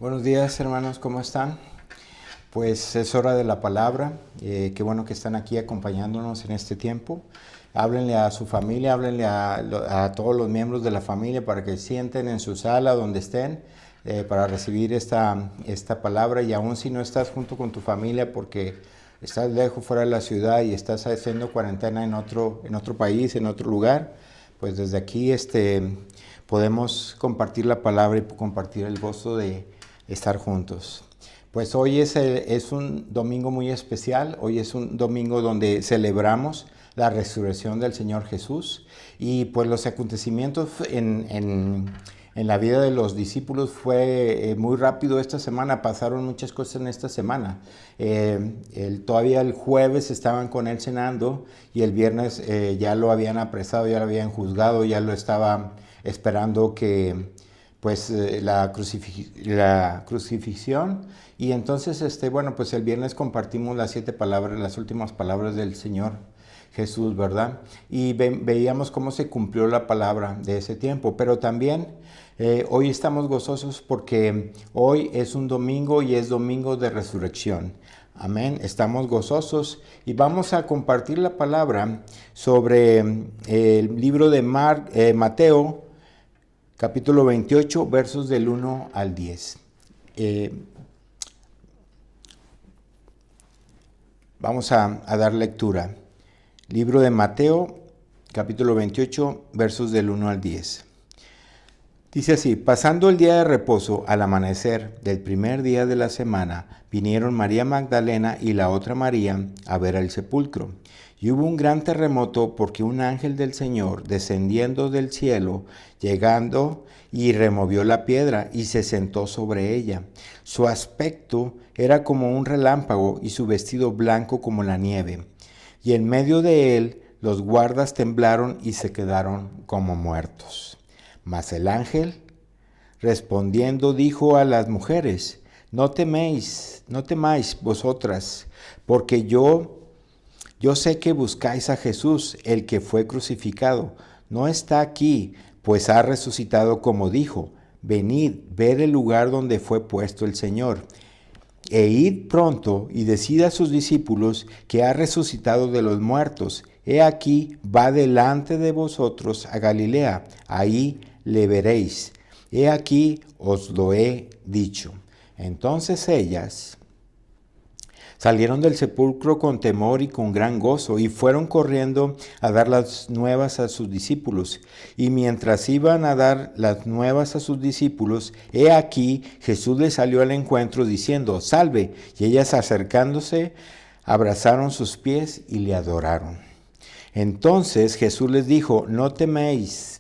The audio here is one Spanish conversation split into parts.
Buenos días, hermanos, ¿cómo están? Pues es hora de la palabra. Qué bueno que están aquí acompañándonos en este tiempo. Háblenle a su familia, háblenle a todos los miembros de la familia para que sienten en su sala donde estén para recibir esta palabra. Y aún si no estás junto con tu familia porque estás lejos, fuera de la ciudad y estás haciendo cuarentena en otro país, en otro lugar, pues desde aquí podemos compartir la palabra y compartir el gozo de estar juntos. Pues hoy es un domingo muy especial, hoy es un domingo donde celebramos la resurrección del Señor Jesús y pues los acontecimientos en la vida de los discípulos fue muy rápido esta semana, pasaron muchas cosas en esta semana. Todavía el jueves estaban con él cenando y el viernes ya lo habían apresado, ya lo habían juzgado, ya lo estaba esperando que la crucifixión. Y entonces pues el viernes compartimos las 7 palabras, las últimas palabras del Señor Jesús, ¿verdad? Y veíamos cómo se cumplió la palabra de ese tiempo, pero también hoy estamos gozosos porque hoy es un domingo y es domingo de resurrección. Amén, estamos gozosos y vamos a compartir la palabra sobre el libro de Mateo, capítulo 28, versos del 1 al 10. Vamos a dar lectura. Libro de Mateo, capítulo 28, versos del 1 al 10. Dice así: pasando el día de reposo, al amanecer del primer día de la semana, vinieron María Magdalena y la otra María a ver el sepulcro. Y hubo un gran terremoto porque un ángel del Señor, descendiendo del cielo, llegando y removió la piedra y se sentó sobre ella. Su aspecto era como un relámpago y su vestido blanco como la nieve. Y en medio de él los guardas temblaron y se quedaron como muertos. Mas el ángel, respondiendo, dijo a las mujeres: no temáis vosotras, porque yo sé que buscáis a Jesús, el que fue crucificado. No está aquí, pues ha resucitado como dijo. Venid, ver el lugar donde fue puesto el Señor. E id pronto y decid a sus discípulos que ha resucitado de los muertos. He aquí, va delante de vosotros a Galilea, ahí le veréis. He aquí, os lo he dicho. Entonces ellas salieron del sepulcro con temor y con gran gozo, y fueron corriendo a dar las nuevas a sus discípulos. Y mientras iban a dar las nuevas a sus discípulos, he aquí, Jesús les salió al encuentro diciendo: salve. Y ellas, acercándose, abrazaron sus pies y le adoraron. Entonces Jesús les dijo: no temáis,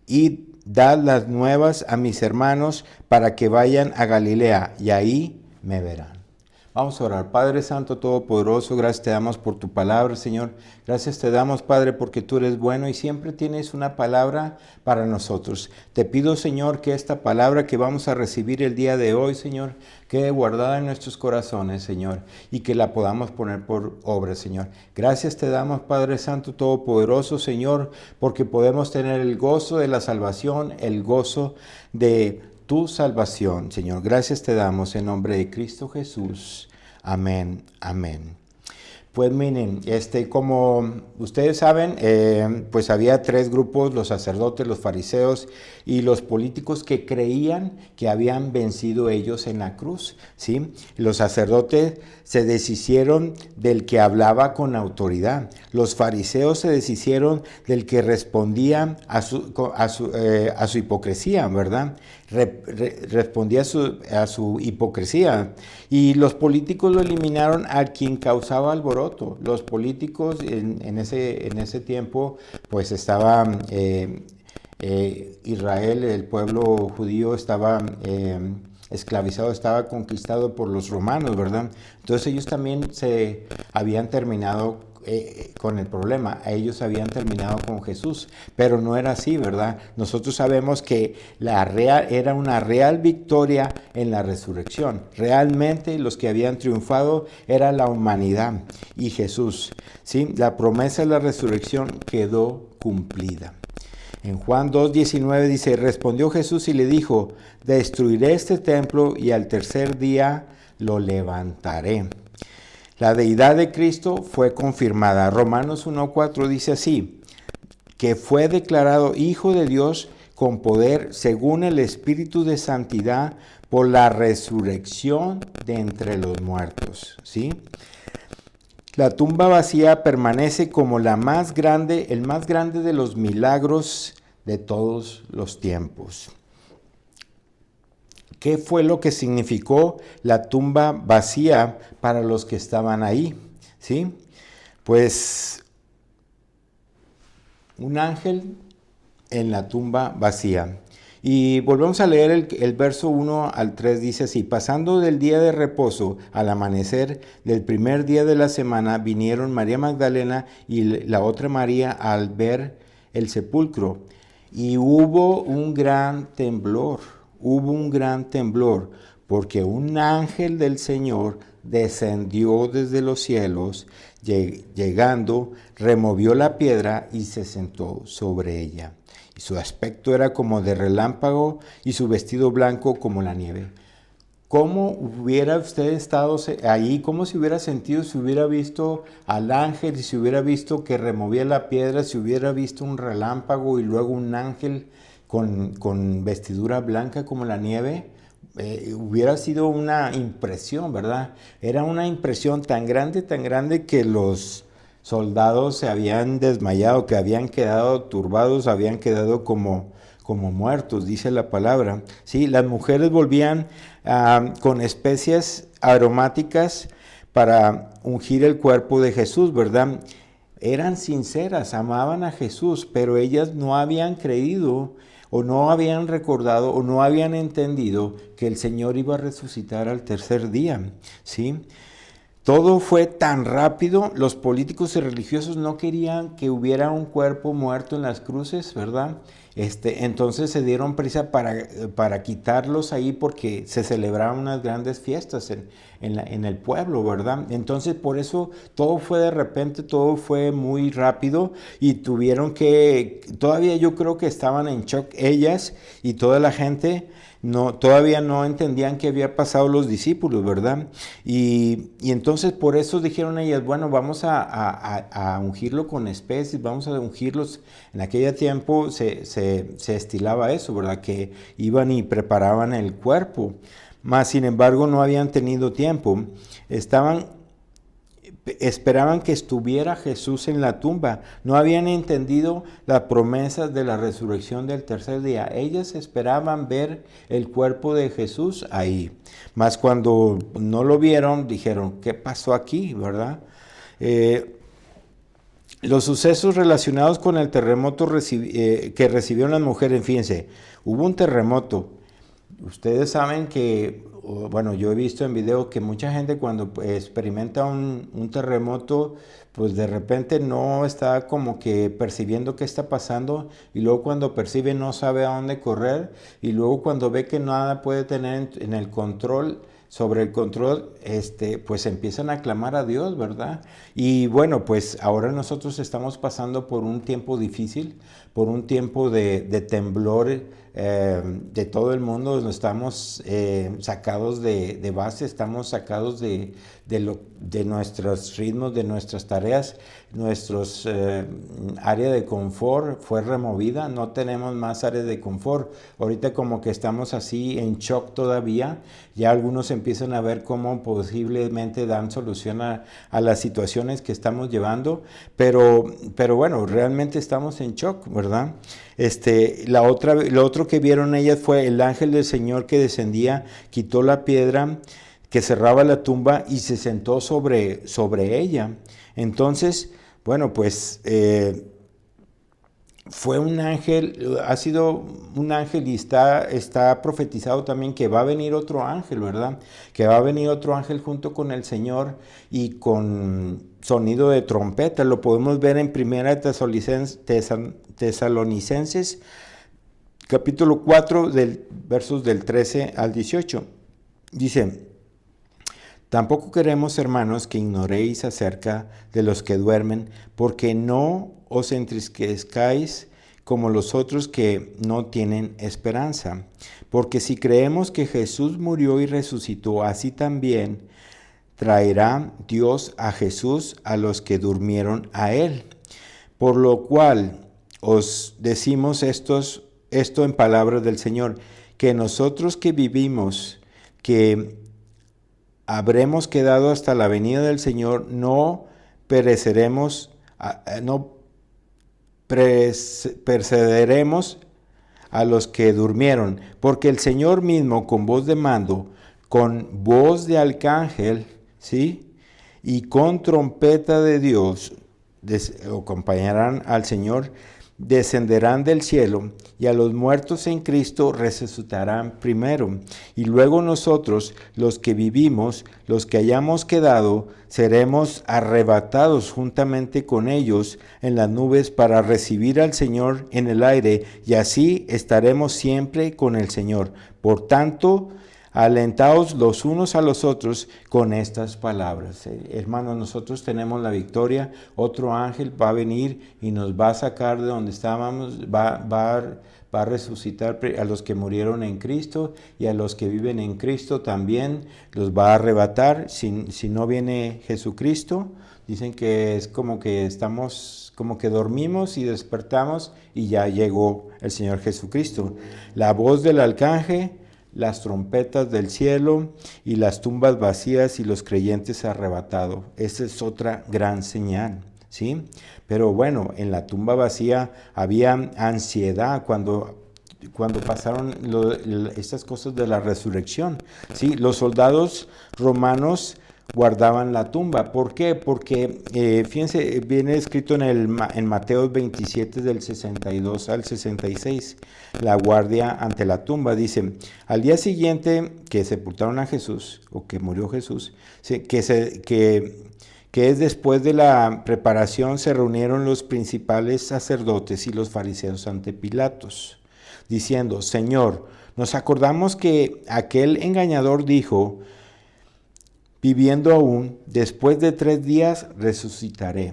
id, dad las nuevas a mis hermanos para que vayan a Galilea, y ahí me verán. Vamos a orar. Padre Santo Todopoderoso, gracias te damos por tu palabra, Señor. Gracias te damos, Padre, porque tú eres bueno y siempre tienes una palabra para nosotros. Te pido, Señor, que esta palabra que vamos a recibir el día de hoy, Señor, quede guardada en nuestros corazones, Señor, y que la podamos poner por obra, Señor. Gracias te damos, Padre Santo Todopoderoso, Señor, porque podemos tener el gozo de la salvación, el gozo de tu salvación, Señor. Gracias te damos en nombre de Cristo Jesús. Amén, amén. Pues miren, como ustedes saben, pues había 3 grupos: los sacerdotes, los fariseos y los políticos, que creían que habían vencido ellos en la cruz, ¿sí? Los sacerdotes se deshicieron del que hablaba con autoridad. Los fariseos se deshicieron del que respondía a su hipocresía, ¿verdad? Respondía a su hipocresía. Y los políticos lo eliminaron a quien causaba alboroto. Los políticos en ese tiempo, pues estaba Israel, el pueblo judío estaba esclavizado, estaba conquistado por los romanos, ¿verdad? Entonces ellos también se habían terminado con el problema. Ellos habían terminado con Jesús, pero no era así, ¿verdad? Nosotros sabemos que era una real victoria en la resurrección. Realmente los que habían triunfado era la humanidad y Jesús, ¿sí? La promesa de la resurrección quedó cumplida. En Juan 2:19 dice, respondió Jesús y le dijo, destruiré este templo y al tercer día lo levantaré. La deidad de Cristo fue confirmada. Romanos 1:4 dice así, que fue declarado Hijo de Dios con poder según el Espíritu de Santidad por la resurrección de entre los muertos. ¿Sí? La tumba vacía permanece como el más grande de los milagros de todos los tiempos. ¿Qué fue lo que significó la tumba vacía para los que estaban ahí? ¿Sí? Pues un ángel en la tumba vacía. Y volvemos a leer el verso 1 al 3, dice así, pasando del día de reposo al amanecer del primer día de la semana, vinieron María Magdalena y la otra María al ver el sepulcro. Y hubo un gran temblor, porque un ángel del Señor descendió desde los cielos, llegando, removió la piedra y se sentó sobre ella. Y su aspecto era como de relámpago y su vestido blanco como la nieve. ¿Cómo hubiera usted estado ahí? ¿Cómo se hubiera sentido si hubiera visto al ángel, si hubiera visto que removía la piedra, si hubiera visto un relámpago y luego un ángel con vestidura blanca como la nieve? Hubiera sido una impresión, ¿verdad? Era una impresión tan grande que los soldados se habían desmayado, que habían quedado turbados, habían quedado como muertos, dice la palabra. ¿Sí? Las mujeres volvían con especias aromáticas para ungir el cuerpo de Jesús, ¿verdad? Eran sinceras, amaban a Jesús, pero ellas no habían creído o no habían recordado o no habían entendido que el Señor iba a resucitar al tercer día, ¿sí? Todo fue tan rápido, los políticos y religiosos no querían que hubiera un cuerpo muerto en las cruces, ¿verdad? Entonces se dieron prisa para quitarlos ahí porque se celebraban unas grandes fiestas en el pueblo, ¿verdad? Entonces por eso todo fue de repente, todo fue muy rápido y todavía yo creo que estaban en shock ellas y toda la gente. Todavía no entendían qué había pasado los discípulos, ¿verdad? Y entonces por eso dijeron ellas, bueno, vamos a ungirlo con especies, vamos a ungirlos. En aquel tiempo se estilaba eso, ¿verdad? Que iban y preparaban el cuerpo, mas sin embargo no habían tenido tiempo. Esperaban que estuviera Jesús en la tumba. No habían entendido las promesas de la resurrección del tercer día. Ellas esperaban ver el cuerpo de Jesús ahí. Mas cuando no lo vieron, dijeron, ¿qué pasó aquí? ¿Verdad? Los sucesos relacionados con el terremoto que recibieron las mujeres, fíjense, hubo un terremoto. Ustedes saben que, bueno, yo he visto en video que mucha gente cuando experimenta un terremoto, pues de repente no está como que percibiendo qué está pasando y luego cuando percibe no sabe a dónde correr y luego cuando ve que nada puede tener en el control, sobre el control, pues empiezan a clamar a Dios, ¿verdad? Y bueno, pues ahora nosotros estamos pasando por un tiempo difícil, por un tiempo de temblor de todo el mundo. Estamos sacados de base, estamos sacados de nuestros ritmos, de nuestras tareas, nuestros área de confort fue removida, no tenemos más áreas de confort. Ahorita como que estamos así en shock todavía, ya algunos empiezan a ver cómo posiblemente dan solución a las situaciones que estamos llevando, pero bueno, realmente estamos en shock, ¿verdad? Lo otro que vieron ellas fue el ángel del Señor que descendía, quitó la piedra que cerraba la tumba y se sentó sobre ella. Entonces, bueno, pues fue un ángel, ha sido un ángel y está profetizado también que va a venir otro ángel, ¿verdad? Que va a venir otro ángel junto con el Señor y con sonido de trompeta. Lo podemos ver en 1 Tesalonicenses, capítulo 4, versos del 13 al 18. Dice, tampoco queremos, hermanos, que ignoréis acerca de los que duermen, porque no os entristezcáis como los otros que no tienen esperanza. Porque si creemos que Jesús murió y resucitó, así también traerá Dios a Jesús a los que durmieron a él. Por lo cual os decimos esto en palabras del Señor, que nosotros que vivimos, que habremos quedado hasta la venida del Señor, no pereceremos, no precederemos a los que durmieron, porque el Señor mismo con voz de mando, con voz de arcángel, ¿sí? Y con trompeta de Dios, acompañarán al Señor, descenderán del cielo, y a los muertos en Cristo resucitarán primero. Y luego nosotros, los que vivimos, los que hayamos quedado, seremos arrebatados juntamente con ellos en las nubes para recibir al Señor en el aire, y así estaremos siempre con el Señor. Por tanto, alentaos los unos a los otros con estas palabras. Hermanos, nosotros tenemos la victoria. Otro ángel va a venir y nos va a sacar de donde estábamos, va a resucitar a los que murieron en Cristo, y a los que viven en Cristo también los va a arrebatar. Si no viene Jesucristo, dicen que es como que estamos, como que dormimos y despertamos y ya llegó el Señor Jesucristo. La voz del arcángel, las trompetas del cielo y las tumbas vacías y los creyentes arrebatados. Esa es otra gran señal, ¿sí? Pero bueno, en la tumba vacía había ansiedad cuando pasaron estas cosas de la resurrección, ¿sí? Los soldados romanos guardaban la tumba. ¿Por qué? Porque, fíjense, viene escrito en Mateo 27 del 62 al 66, la guardia ante la tumba. Dice, al día siguiente que sepultaron a Jesús, o que murió Jesús, que es después de la preparación, se reunieron los principales sacerdotes y los fariseos ante Pilatos, diciendo, Señor, nos acordamos que aquel engañador dijo, viviendo aún, después de 3 días resucitaré.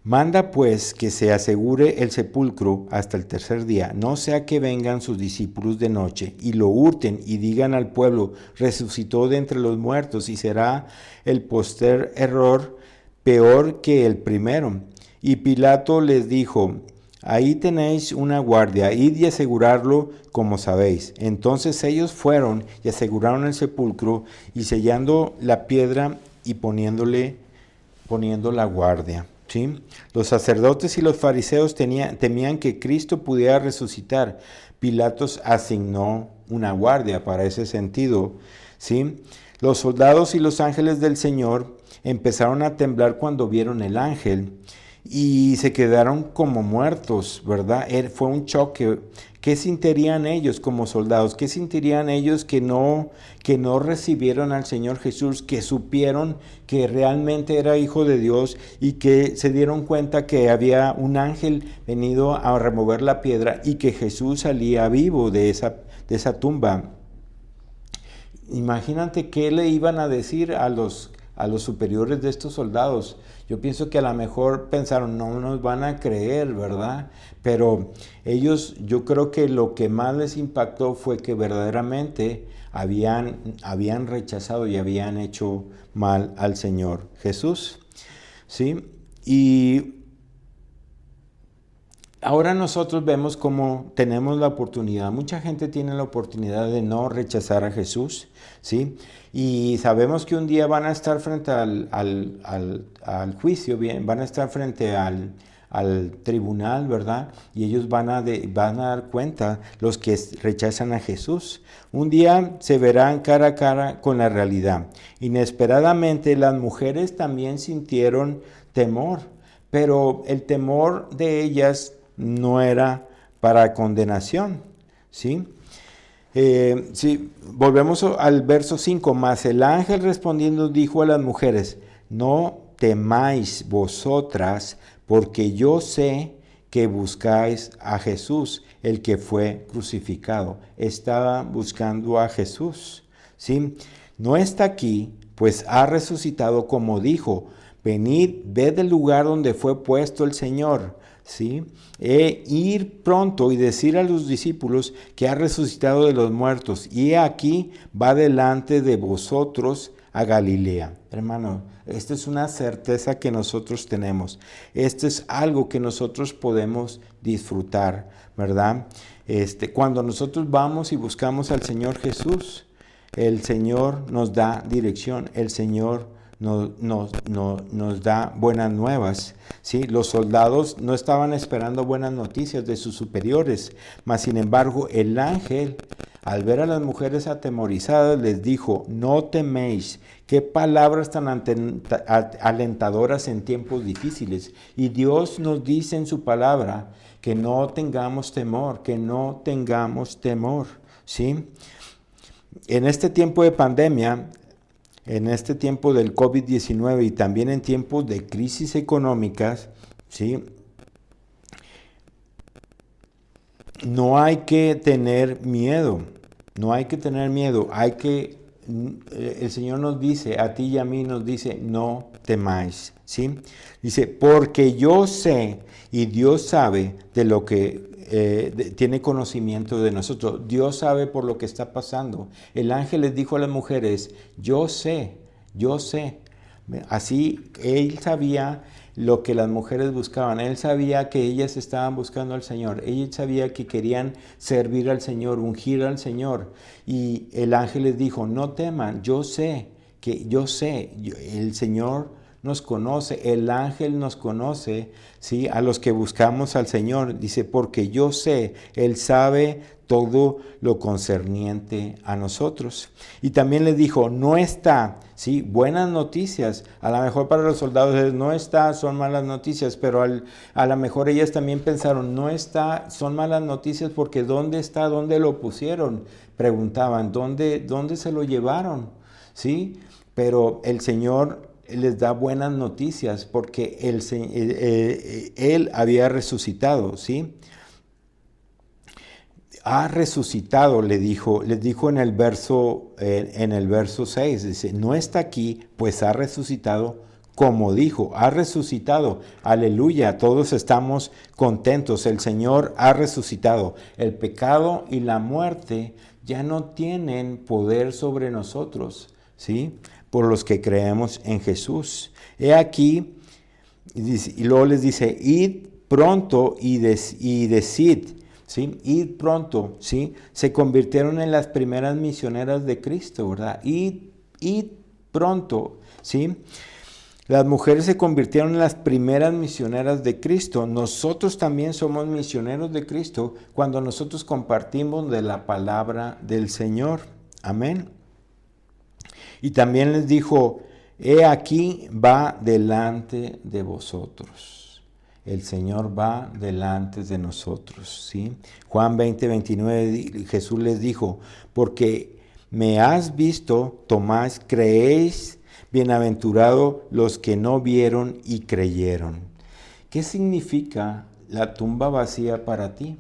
Manda pues que se asegure el sepulcro hasta el 3er día, no sea que vengan sus discípulos de noche y lo hurten y digan al pueblo, resucitó de entre los muertos, y será el postrer error peor que el primero. Y Pilato les dijo, ahí tenéis una guardia, id y asegurarlo como sabéis. Entonces ellos fueron y aseguraron el sepulcro, y sellando la piedra y poniendo la guardia. ¿Sí? Los sacerdotes y los fariseos temían que Cristo pudiera resucitar. Pilatos asignó una guardia para ese sentido, ¿sí? Los soldados y los ángeles del Señor empezaron a temblar cuando vieron el ángel y se quedaron como muertos, ¿verdad? Fue un choque. ¿Qué sentirían ellos como soldados? ¿Qué sentirían ellos que no recibieron al Señor Jesús, que supieron que realmente era Hijo de Dios y que se dieron cuenta que había un ángel venido a remover la piedra y que Jesús salía vivo de esa tumba? Imagínate qué le iban a decir a los superiores de estos soldados. Yo pienso que a lo mejor pensaron, no nos van a creer, ¿verdad? Pero ellos, yo creo que lo que más les impactó fue que verdaderamente habían rechazado y habían hecho mal al Señor Jesús, ¿sí? Y ahora nosotros vemos cómo tenemos la oportunidad, mucha gente tiene la oportunidad de no rechazar a Jesús, ¿sí? Y sabemos que un día van a estar frente al juicio, bien, van a estar frente al tribunal, ¿verdad? Y ellos van a dar cuenta, los que rechazan a Jesús. Un día se verán cara a cara con la realidad. Inesperadamente las mujeres también sintieron temor, pero el temor de ellas no era para condenación, ¿sí? Volvemos al verso 5, mas el ángel respondiendo dijo a las mujeres, no temáis vosotras, porque yo sé que buscáis a Jesús, el que fue crucificado. Estaba buscando a Jesús, ¿sí? No está aquí, pues ha resucitado como dijo, venid, ved el lugar donde fue puesto el Señor. ¿sí? E ir pronto y decir a los discípulos que ha resucitado de los muertos, y aquí va delante de vosotros a Galilea. Hermano, esta es una certeza que nosotros tenemos. Esto es algo que nosotros podemos disfrutar, ¿verdad? Cuando nosotros vamos y buscamos al Señor Jesús, el Señor nos da dirección, el Señor nos da buenas nuevas. ¿Sí? Los soldados no estaban esperando buenas noticias de sus superiores, mas sin embargo el ángel, al ver a las mujeres atemorizadas, les dijo: no teméis. Qué palabras tan alentadoras en tiempos difíciles. Y Dios nos dice en su palabra que no tengamos temor, que no tengamos temor, ¿sí? En este tiempo de pandemia, en este tiempo del COVID-19 y también en tiempos de crisis económicas, ¿sí? No hay que tener miedo, no hay que tener miedo, el Señor nos dice, a ti y a mí nos dice: no temáis, ¿sí? Dice: porque yo sé, y Dios sabe de lo que tiene conocimiento de nosotros. Dios sabe por lo que está pasando. El ángel les dijo a las mujeres: yo sé, yo sé. Así él sabía lo que las mujeres buscaban. Él sabía que ellas estaban buscando al Señor. Él sabía que querían servir al Señor, ungir al Señor. Y el ángel les dijo: no teman, yo sé, el Señor nos conoce, el ángel nos conoce, ¿sí? A los que buscamos al Señor. Dice: porque yo sé, Él sabe todo lo concerniente a nosotros. Y también les dijo: no está, ¿sí? Buenas noticias. A lo mejor para los soldados no está, son malas noticias, pero a lo mejor ellas también pensaron: no está, son malas noticias, porque ¿dónde está? ¿Dónde lo pusieron? Preguntaban: ¿dónde se lo llevaron? ¿Sí? Pero el Señor les da buenas noticias, porque Él había resucitado, ¿sí? Ha resucitado, les dijo en el verso 6, dice: no está aquí, pues ha resucitado, como dijo, ha resucitado. Aleluya, todos estamos contentos, el Señor ha resucitado. El pecado y la muerte ya no tienen poder sobre nosotros, ¿sí? Por los que creemos en Jesús. He aquí, y luego les dice: id pronto y decid, ¿sí? Id pronto, ¿sí? Se convirtieron en las primeras misioneras de Cristo, ¿verdad? Id pronto, ¿sí? Las mujeres se convirtieron en las primeras misioneras de Cristo. Nosotros también somos misioneros de Cristo cuando nosotros compartimos de la palabra del Señor. Amén. Y también les dijo: he aquí va delante de vosotros. El Señor va delante de nosotros, ¿sí? Juan 20:29, Jesús les dijo: porque me has visto, Tomás, creéis. Bienaventurado los que no vieron y creyeron. ¿Qué significa la tumba vacía para ti?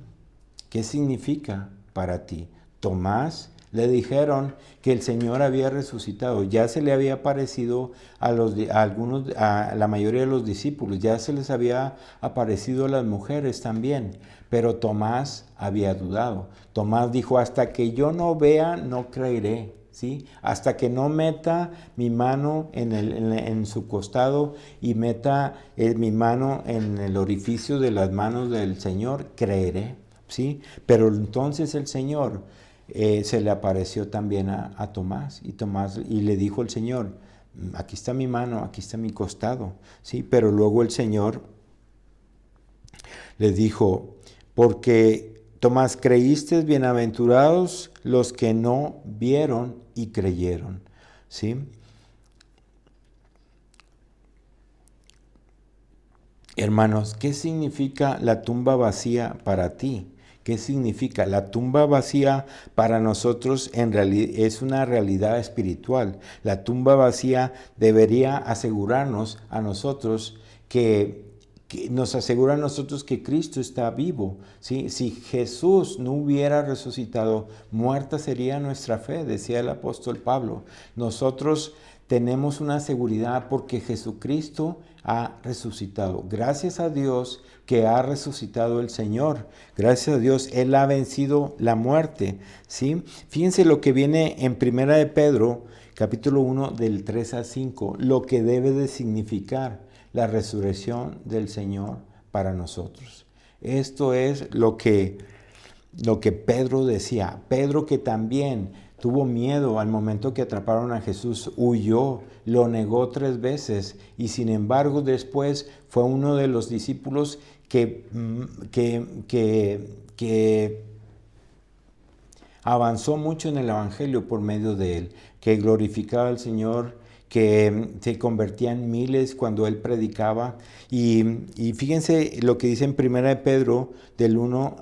¿Qué significa para ti? Tomás, le dijeron que el Señor había resucitado. Ya se le había aparecido a la mayoría de los discípulos. Ya se les había aparecido a las mujeres también. Pero Tomás había dudado. Tomás dijo: hasta que yo no vea, no creeré. ¿Sí? Hasta que no meta mi mano en su costado y meta mi mano en el orificio de las manos del Señor, creeré, ¿sí? Pero entonces el Señor se le apareció también a Tomás, y le dijo el Señor: aquí está mi mano, aquí está mi costado, ¿sí? Pero luego el Señor le dijo: porque Tomás, creíste, bienaventurados los que no vieron y creyeron, ¿sí? Hermanos, ¿qué significa la tumba vacía para ti? ¿Qué significa? La tumba vacía para nosotros en realidad es una realidad espiritual. La tumba vacía debería asegurarnos a nosotros que nos asegura a nosotros que Cristo está vivo, ¿sí? Si Jesús no hubiera resucitado, muerta sería nuestra fe, decía el apóstol Pablo. Nosotros tenemos una seguridad porque Jesucristo ha resucitado. Gracias a Dios que ha resucitado el Señor. Gracias a Dios, Él ha vencido la muerte. ¿Sí? Fíjense lo que viene en Primera de Pedro, capítulo 1, del 3 al 5, lo que debe de significar la resurrección del Señor para nosotros. Esto es lo que Pedro decía. Pedro, que también tuvo miedo al momento que atraparon a Jesús, huyó, lo negó 3 veces y sin embargo después fue uno de los discípulos que avanzó mucho en el Evangelio por medio de él, que glorificaba al Señor, que se convertían miles cuando él predicaba. Y fíjense lo que dice en 1 de Pedro,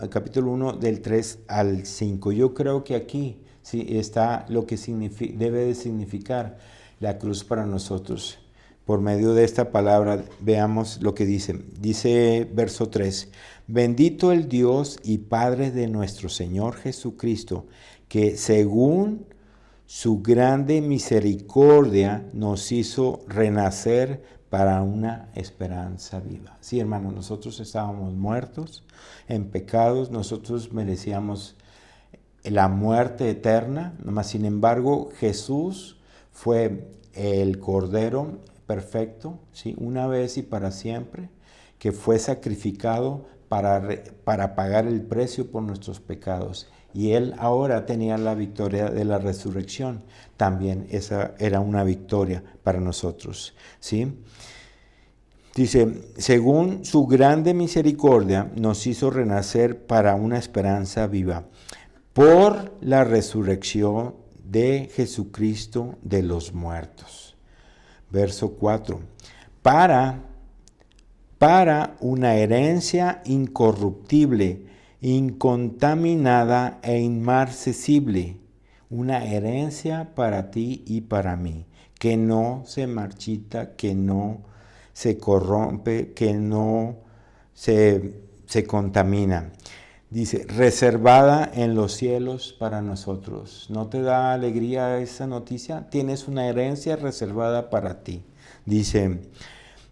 capítulo 1, del 3 al 5. Yo creo que aquí sí está lo que debe de significar la cruz para nosotros. Por medio de esta palabra, veamos lo que dice. Dice verso 3, bendito el Dios y Padre de nuestro Señor Jesucristo, que según su grande misericordia nos hizo renacer para una esperanza viva. Sí, hermanos, nosotros estábamos muertos en pecados, nosotros merecíamos la muerte eterna, mas sin embargo Jesús fue el Cordero perfecto, ¿sí? Una vez y para siempre, que fue sacrificado para pagar el precio por nuestros pecados. Y Él ahora tenía la victoria de la resurrección. También esa era una victoria para nosotros, ¿sí? Dice, según su grande misericordia nos hizo renacer para una esperanza viva, por la resurrección de Jesucristo de los muertos. Verso 4. Para una herencia incorruptible, incontaminada e inmarcesible. Una herencia para ti y para mí, que no se marchita, que no se corrompe, que no se contamina. Dice, reservada en los cielos para nosotros. ¿No te da alegría esa noticia? Tienes una herencia reservada para ti. Dice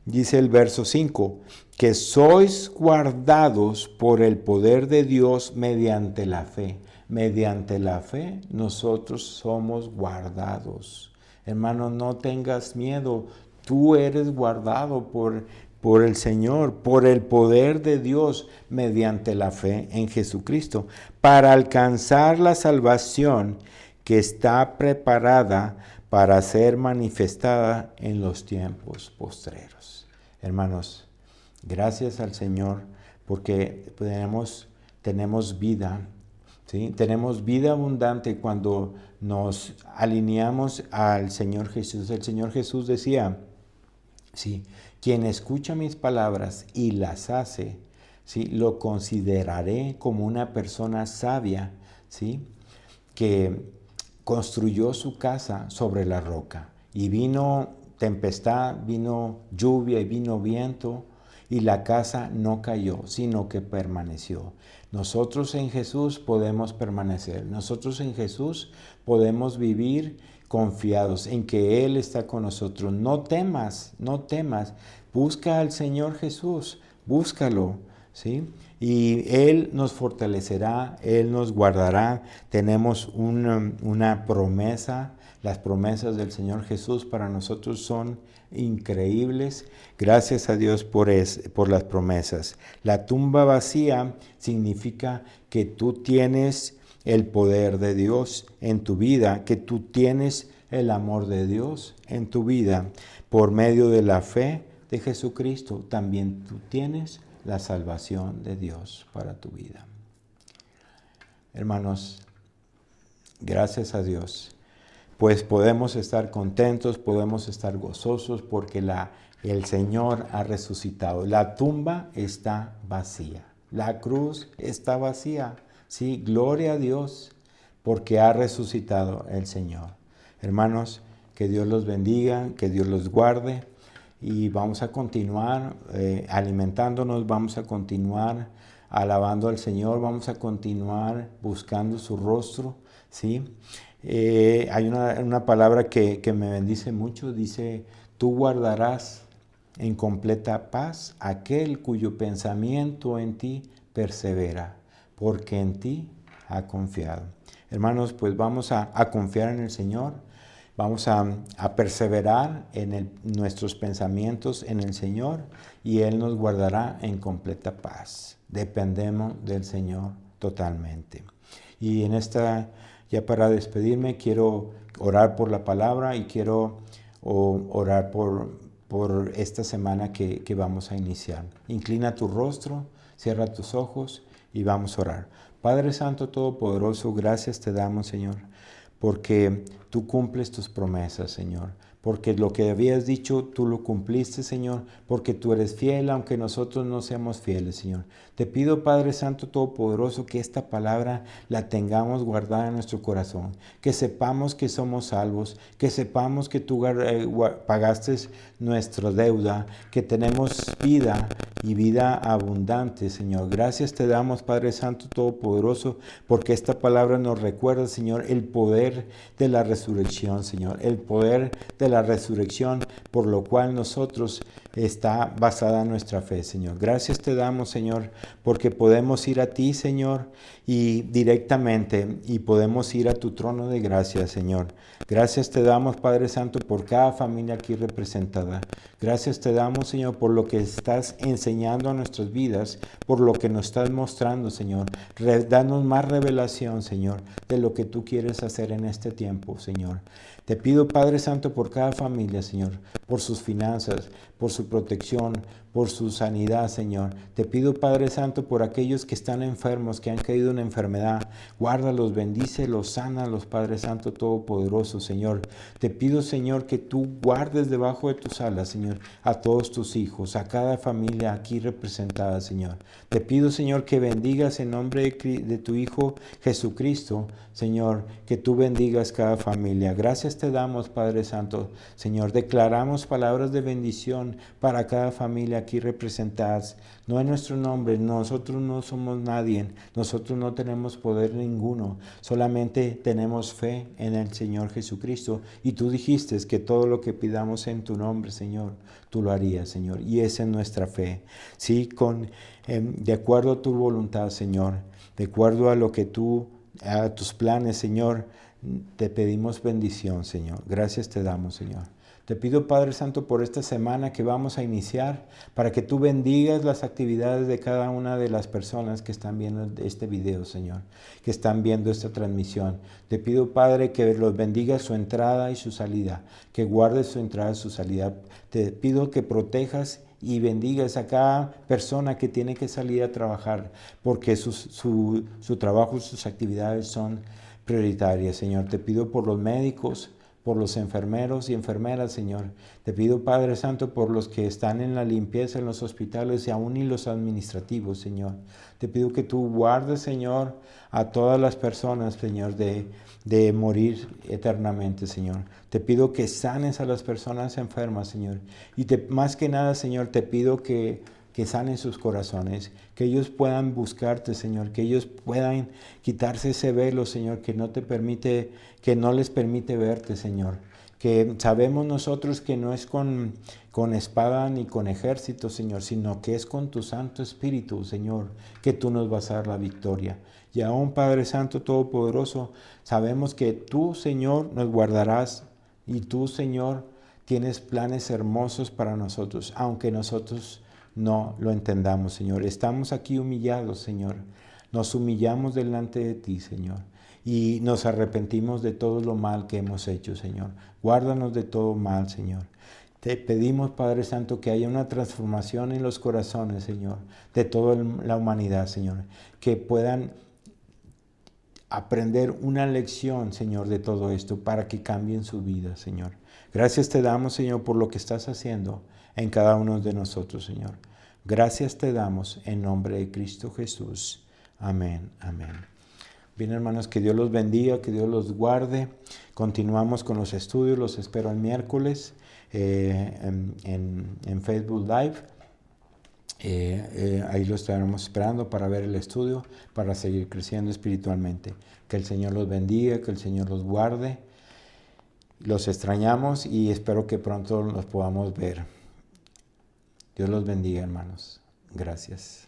el verso 5, que sois guardados por el poder de Dios mediante la fe. Mediante la fe nosotros somos guardados. Hermano, no tengas miedo. Tú eres guardado por el Señor, por el poder de Dios, mediante la fe en Jesucristo, para alcanzar la salvación que está preparada para ser manifestada en los tiempos postreros. Hermanos, gracias al Señor porque tenemos vida, ¿sí? Tenemos vida abundante cuando nos alineamos al Señor Jesús. El Señor Jesús decía, ¿sí? Quien escucha mis palabras y las hace, ¿sí? Lo consideraré como una persona sabia, ¿sí? Que construyó su casa sobre la roca. Y vino tempestad, vino lluvia y vino viento, y la casa no cayó, sino que permaneció. Nosotros en Jesús podemos permanecer. Nosotros en Jesús podemos vivir confiados en que Él está con nosotros. No temas, no temas. Busca al Señor Jesús, búscalo, ¿sí? Y Él nos fortalecerá, Él nos guardará. Tenemos una promesa. Las promesas del Señor Jesús para nosotros son increíbles. Gracias a Dios por las promesas. La tumba vacía significa que tú tienes el poder de Dios en tu vida, que tú tienes el amor de Dios en tu vida. Por medio de la fe de Jesucristo, también tú tienes la salvación de Dios para tu vida. Hermanos, gracias a Dios, pues podemos estar contentos, podemos estar gozosos porque el Señor ha resucitado. La tumba está vacía, la cruz está vacía. Sí, gloria a Dios porque ha resucitado el Señor. Hermanos, que Dios los bendiga, que Dios los guarde y vamos a continuar alimentándonos, vamos a continuar alabando al Señor, vamos a continuar buscando su rostro, ¿sí? Hay una palabra que me bendice mucho, dice, tú guardarás en completa paz aquel cuyo pensamiento en ti persevera, porque en ti ha confiado. Hermanos, pues vamos a confiar en el Señor, vamos a perseverar en nuestros pensamientos en el Señor y Él nos guardará en completa paz. Dependemos del Señor totalmente. Y en esta, ya para despedirme, quiero orar por la palabra y quiero orar por esta semana que vamos a iniciar. Inclina tu rostro, cierra tus ojos y vamos a orar. Padre Santo Todopoderoso, gracias te damos, Señor, porque tú cumples tus promesas, Señor. Porque lo que habías dicho, tú lo cumpliste, Señor, porque tú eres fiel, aunque nosotros no seamos fieles, Señor. Te pido, Padre Santo Todopoderoso, que esta palabra la tengamos guardada en nuestro corazón, que sepamos que somos salvos, que sepamos que tú pagaste nuestra deuda, que tenemos vida y vida abundante, Señor. Gracias te damos, Padre Santo Todopoderoso, porque esta palabra nos recuerda, Señor, el poder de la resurrección, Señor, el poder de la resurrección, por lo cual nosotros está basada nuestra fe, Señor. Gracias te damos, Señor, porque podemos ir a ti, Señor, y directamente, y podemos ir a tu trono de gracia, Señor. Gracias te damos, Padre Santo, por cada familia aquí representada. Gracias te damos, Señor, por lo que estás enseñando a nuestras vidas, por lo que nos estás mostrando, Señor. Danos más revelación, Señor, de lo que tú quieres hacer en este tiempo, Señor. Te pido, Padre Santo, por cada familia, Señor, por sus finanzas, por su protección, por su sanidad, Señor. Te pido, Padre Santo, por aquellos que están enfermos, que han caído en enfermedad. Guárdalos, bendícelos, sánalos, Padre Santo Todopoderoso, Señor. Te pido, Señor, que tú guardes debajo de tus alas, Señor, a todos tus hijos, a cada familia aquí representada, Señor. Te pido, Señor, que bendigas en nombre de tu Hijo Jesucristo, Señor, que tú bendigas cada familia. Gracias te damos, Padre Santo, Señor. Declaramos palabras de bendición para cada familia aquí representadas. No en nuestro nombre, nosotros no somos nadie, nosotros no tenemos poder ninguno, solamente tenemos fe en el Señor Jesucristo. Y tú dijiste que todo lo que pidamos en tu nombre, Señor, tú lo harías, Señor. Y esa es nuestra fe. Sí, de acuerdo a tu voluntad, Señor, de acuerdo a lo que a tus planes, Señor, te pedimos bendición, Señor. Gracias te damos, Señor. Te pido, Padre Santo, por esta semana que vamos a iniciar, para que tú bendigas las actividades de cada una de las personas que están viendo este video, Señor, que están viendo esta transmisión. Te pido, Padre, que los bendiga su entrada y su salida, que guardes su entrada y su salida. Te pido que protejas y bendigas a cada persona que tiene que salir a trabajar, porque su trabajo, sus actividades son prioritarias, Señor. Te pido por los médicos, por los enfermeros y enfermeras, Señor. Te pido, Padre Santo, por los que están en la limpieza en los hospitales y aún y los administrativos, Señor. Te pido que tú guardes, Señor, a todas las personas, Señor, de morir eternamente, Señor. Te pido que sanes a las personas enfermas, Señor. Y más que nada, Señor, te pido que sanen sus corazones, que ellos puedan buscarte, Señor, que ellos puedan quitarse ese velo, Señor, que no les permite verte, Señor. Que sabemos nosotros que no es con espada ni con ejército, Señor, sino que es con tu Santo Espíritu, Señor, que tú nos vas a dar la victoria. Y aún, Padre Santo Todopoderoso, sabemos que tú, Señor, nos guardarás y tú, Señor, tienes planes hermosos para nosotros, aunque nosotros no lo entendamos, Señor. Estamos aquí humillados, Señor. Nos humillamos delante de ti, Señor. Y nos arrepentimos de todo lo mal que hemos hecho, Señor. Guárdanos de todo mal, Señor. Te pedimos, Padre Santo, que haya una transformación en los corazones, Señor, de toda la humanidad, Señor. Que puedan aprender una lección, Señor, de todo esto para que cambien su vida, Señor. Gracias te damos, Señor, por lo que estás haciendo en cada uno de nosotros, Señor. Gracias te damos en nombre de Cristo Jesús. Amén, amén. Bien, hermanos, que Dios los bendiga, que Dios los guarde. Continuamos con los estudios, los espero el miércoles en Facebook Live. Ahí lo estaremos esperando para ver el estudio, para seguir creciendo espiritualmente. Que el Señor los bendiga, que el Señor los guarde. Los extrañamos y espero que pronto los podamos ver. Dios los bendiga, hermanos. Gracias.